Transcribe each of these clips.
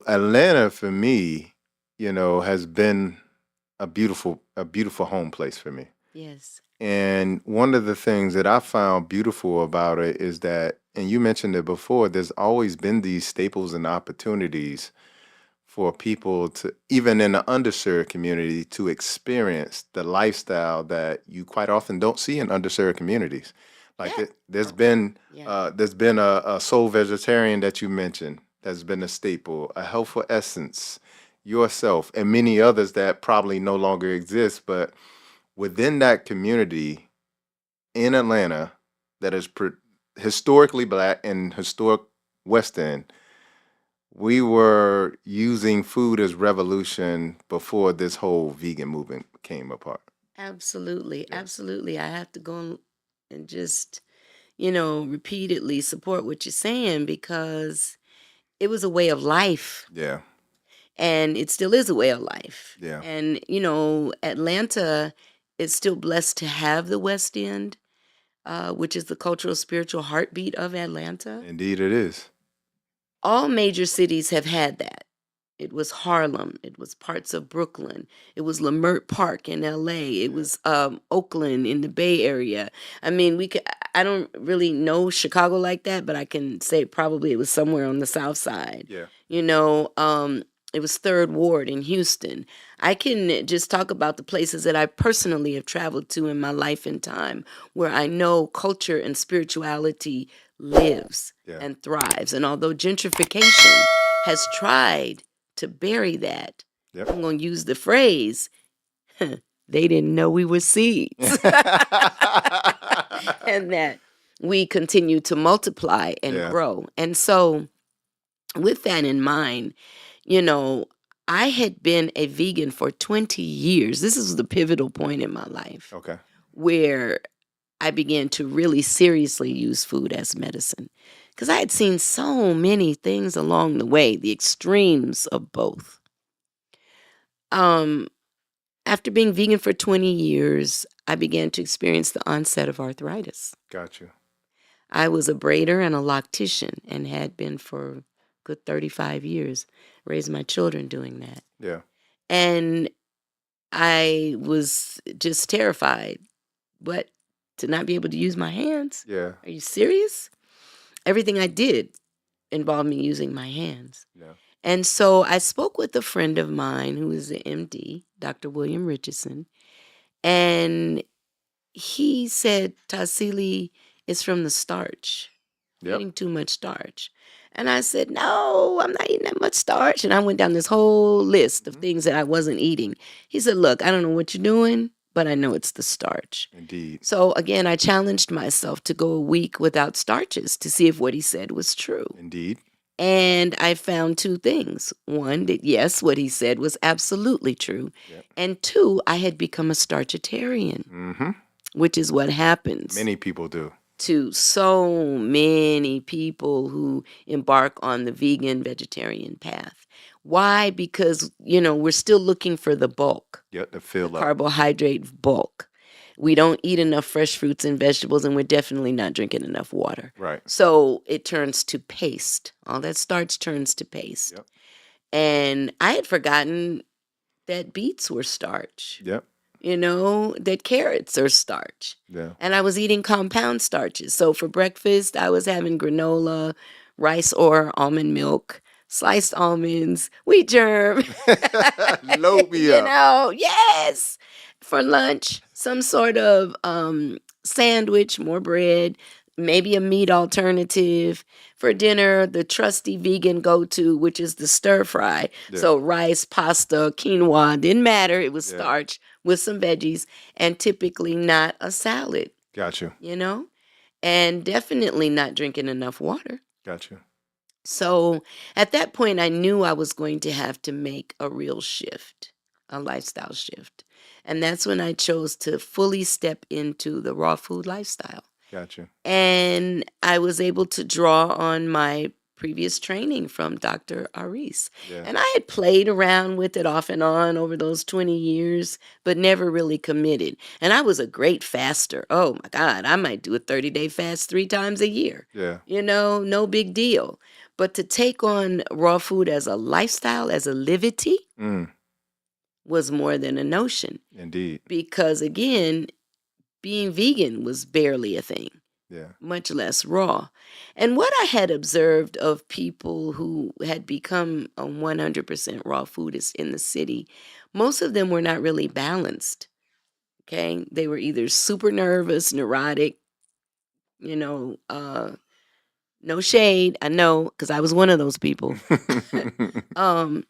Atlanta for me, has been a beautiful home place for me. Yes. And one of the things that I found beautiful about it is that, and you mentioned it before, there's always been these staples and opportunities for people to, even in the underserved community, to experience the lifestyle that you quite often don't see in underserved communities. Like Yeah. Yeah. there's been a soul vegetarian that you mentioned that's been a staple, a healthful essence, yourself, and many others that probably no longer exist. But within that community in Atlanta, that is historically black and historic West End, we were using food as revolution before this whole vegan movement came apart. Absolutely. Yeah. Absolutely. I have to go and just, repeatedly support what you're saying because it was a way of life Yeah. and it still is a way of life. Yeah. And, Atlanta is still blessed to have the West End, which is the cultural, spiritual heartbeat of Atlanta. Indeed, it is. All major cities have had that. It was Harlem. It was parts of Brooklyn. It was Leimert Park in LA. It Yeah. was Oakland in the Bay Area. I mean, I don't really know Chicago like that, but I can say probably it was somewhere on the South Side. Yeah. You know, it was Third Ward in Houston. I can just talk about the places that I personally have traveled to in my life and time where I know culture and spirituality lives Yeah. and thrives. And although gentrification has tried to bury that, Yep. I'm going to use the phrase, they didn't know we were seeds. And that we continue to multiply and Yeah. grow. And so, with that in mind, you know, I had been a vegan for 20 years. This is the pivotal point in my life Okay. where I began to really seriously use food as medicine because I had seen so many things along the way, the extremes of both. Um, After being vegan for 20 years, I began to experience the onset of arthritis. Got you. I was a braider and a loctician and had been for a good 35 years, raised my children doing that. Yeah. And I was just terrified. But to not be able to use my hands? Yeah. Are you serious? Everything I did involved me using my hands. Yeah. And so I spoke with a friend of mine who is an MD, Dr. William Richardson, and he said, Tassili, it's from the starch. You're Yep. eating too much starch. And I said, no, I'm not eating that much starch. And I went down this whole list of Mhm. things that I wasn't eating. He said, look, I don't know what you're doing, but I know it's the starch. Indeed. So again, I challenged myself to go a week without starches to see if what he said was true. Indeed. And I found two things. One, that yes, what he said was absolutely true. Yep. And two, I had become a starchitarian, Mm-hmm. which is what happens Many people do. to so many people who embark on the vegan vegetarian path. Why? Because, we're still looking for the bulk, Yep. To the fill up. carbohydrate bulk. We don't eat enough fresh fruits and vegetables, and we're definitely not drinking enough water. Right. So it turns to paste. All that starch turns to paste. Yep. And I had forgotten that beets were starch, Yep. that carrots are starch. Yeah. And I was eating compound starches. So for breakfast, I was having granola, rice or almond milk, sliced almonds, wheat germ. Load me up. Yes. For lunch, some sort of sandwich, more bread, maybe a meat alternative. For dinner, the trusty vegan go-to, which is the stir fry. Yeah. So rice, pasta, quinoa, didn't matter. It was Yeah. starch with some veggies and typically not a salad, Got you. and definitely not drinking enough water. Got you. So at that point, I knew I was going to have to make a real shift, a lifestyle shift. And that's when I chose to fully step into the raw food lifestyle. Got you. And I was able to draw on my previous training from Dr. Aris. Yeah. And I had played around with it off and on over those 20 years, but never really committed. And I was a great faster. Oh my God, I might do a 30-day fast 3 times a year. Yeah. No big deal. But to take on raw food as a lifestyle, as a livity, Mm, was more than a notion. indeed. Because again, being vegan was barely a thing, Yeah. much less raw. And what I had observed of people who had become a 100% raw food is in the city, most of them were not really balanced. Okay. They were either super nervous, neurotic, you know, no shade. I know, because I was one of those people. um,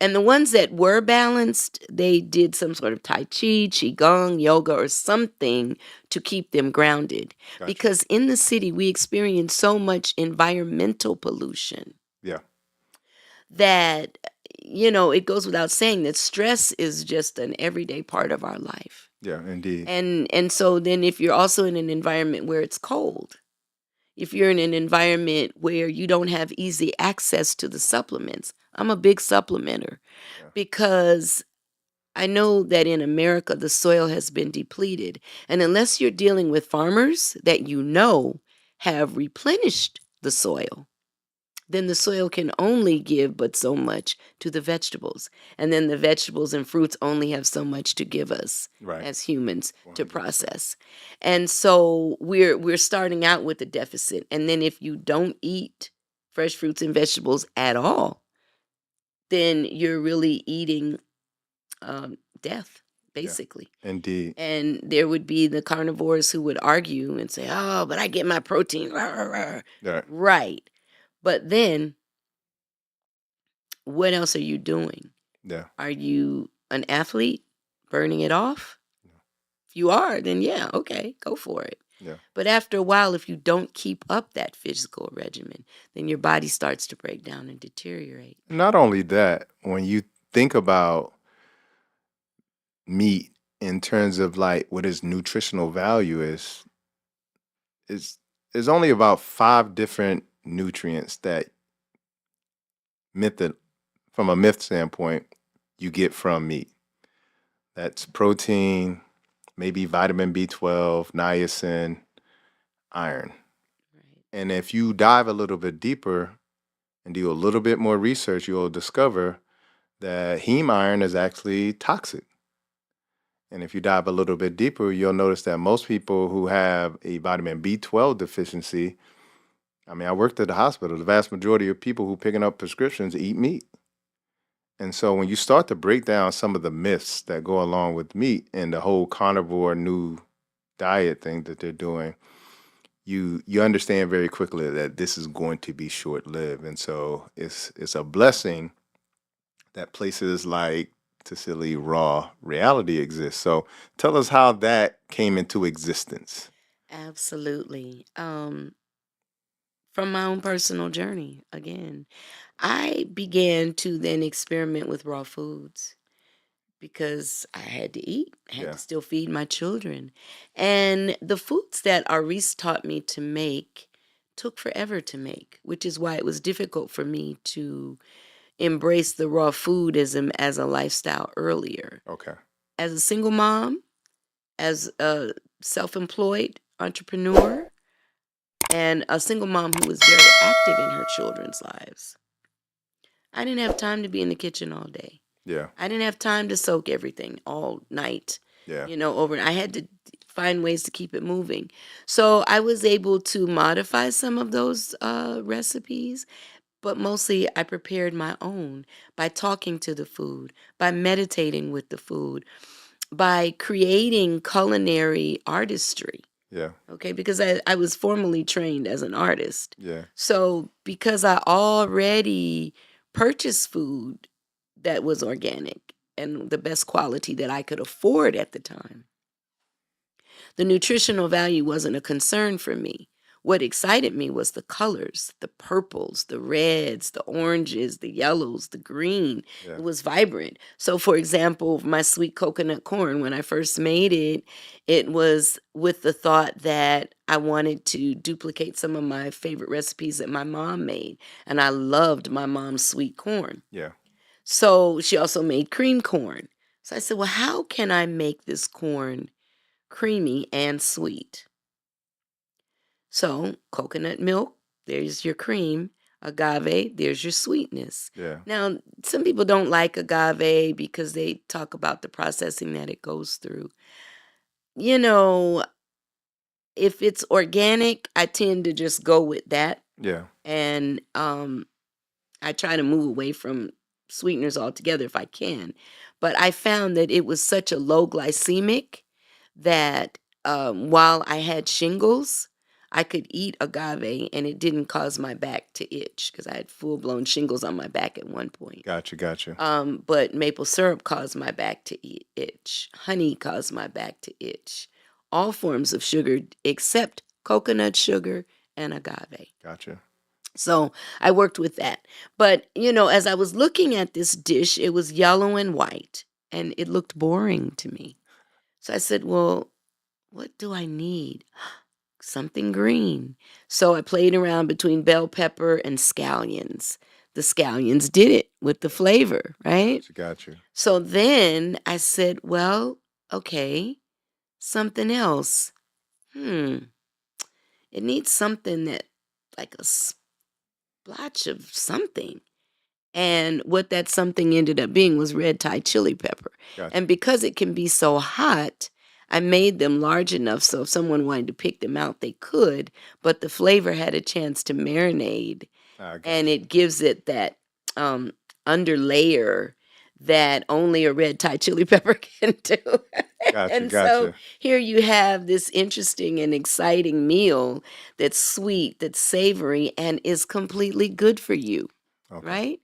and the ones that were balanced, they did some sort of Tai Chi, Qigong, yoga, or something to keep them grounded. Gotcha. Because in the city, we experience so much environmental pollution Yeah. that, it goes without saying that stress is just an everyday part of our life. Yeah, indeed. And so then if you're also in an environment where it's cold, if you're in an environment where you don't have easy access to the supplements, I'm a big supplementer Yeah. because I know that in America, the soil has been depleted. And unless you're dealing with farmers that have replenished the soil, then the soil can only give but so much to the vegetables. And then the vegetables and fruits only have so much to give us Right. as humans to 100%. process. And so we're starting out with a deficit. And then if you don't eat fresh fruits and vegetables at all, then you're really eating death, Yeah. basically. Indeed. And there would be the carnivores who would argue and say, "Oh, but I get my protein." Yeah. Right. But then what else are you doing? Yeah. Are you an athlete burning it off? If you are, then yeah, okay, go for it. Yeah. But after a while, if you don't keep up that physical regimen, then your body starts to break down and deteriorate. Not only that, when you think about meat in terms of like what its nutritional value is there's only about 5 different nutrients that method from a myth standpoint you get from meat. That's protein, maybe vitamin B12, niacin, iron. Right. And if you dive a little bit deeper and do a little bit more research, you'll discover that heme iron is actually toxic. And if you dive a little bit deeper, you'll notice that most people who have a vitamin B12 deficiency, I mean, I worked at the hospital, the vast majority of people who picking up prescriptions eat meat. And so when you start to break down some of the myths that go along with meat and the whole carnivore new diet thing that they're doing, you understand very quickly that this is going to be short lived. And so it's a blessing that places like Tassili Raw Reality exists. So tell us how that came into existence. Absolutely. From my own personal journey, again, I began to then experiment with raw foods because I had to eat, I had Yeah. to still feed my children. And the foods that Aris taught me to make took forever to make, which is why it was difficult for me to embrace the raw foodism as a lifestyle earlier. Okay. As a single mom, as a self employed entrepreneur, and a single mom who was very active in her children's lives, I didn't have time to be in the kitchen all day. Yeah. I didn't have time to soak everything all night, Yeah. over. I had to find ways to keep it moving. So I was able to modify some of those recipes, but mostly I prepared my own by talking to the food, by meditating with the food, by creating culinary artistry. Yeah. Okay, because I was formally trained as an artist. Yeah. So because I already purchased food that was organic and the best quality that I could afford at the time, the nutritional value wasn't a concern for me. What excited me was the colors, the purples, the reds, the oranges, the yellows, the green. Yeah. It was vibrant. So, for example, my sweet coconut corn, when I first made it, it was with the thought that I wanted to duplicate some of my favorite recipes that my mom made. And I loved my mom's sweet corn. Yeah. So she also made cream corn. So I said, well, how can I make this corn creamy and sweet? So coconut milk there's your cream. Agave, there's your sweetness. Yeah. Now, some people don't like agave because they talk about the processing that it goes through. You know, if it's organic, I tend to just go with that. Yeah. And I try to move away from sweeteners altogether if I can. But I found that it was such a low glycemic that while I had shingles, I could eat agave and it didn't cause my back to itch because I had full blown shingles on my back at one point. Gotcha. But maple syrup caused my back to itch. Honey caused my back to itch. All forms of sugar except coconut sugar and agave. Gotcha. So I worked with that. But, as I was looking at this dish, it was yellow and white and it looked boring to me. So I said, well, what do I need? Something green. So I played around between bell pepper and scallions. The scallions did it with the flavor, right? Gotcha. So then I said, well, okay, something else. It needs something that, like a splotch of something. And what that something ended up being was red Thai chili pepper. Gotcha. And because it can be so hot, I made them large enough so if someone wanted to pick them out, they could, but the flavor had a chance to marinate, and it gives it that under layer that only a red Thai chili pepper can do. And so here you have this interesting and exciting meal that's sweet, that's savory, and is completely good for you, right?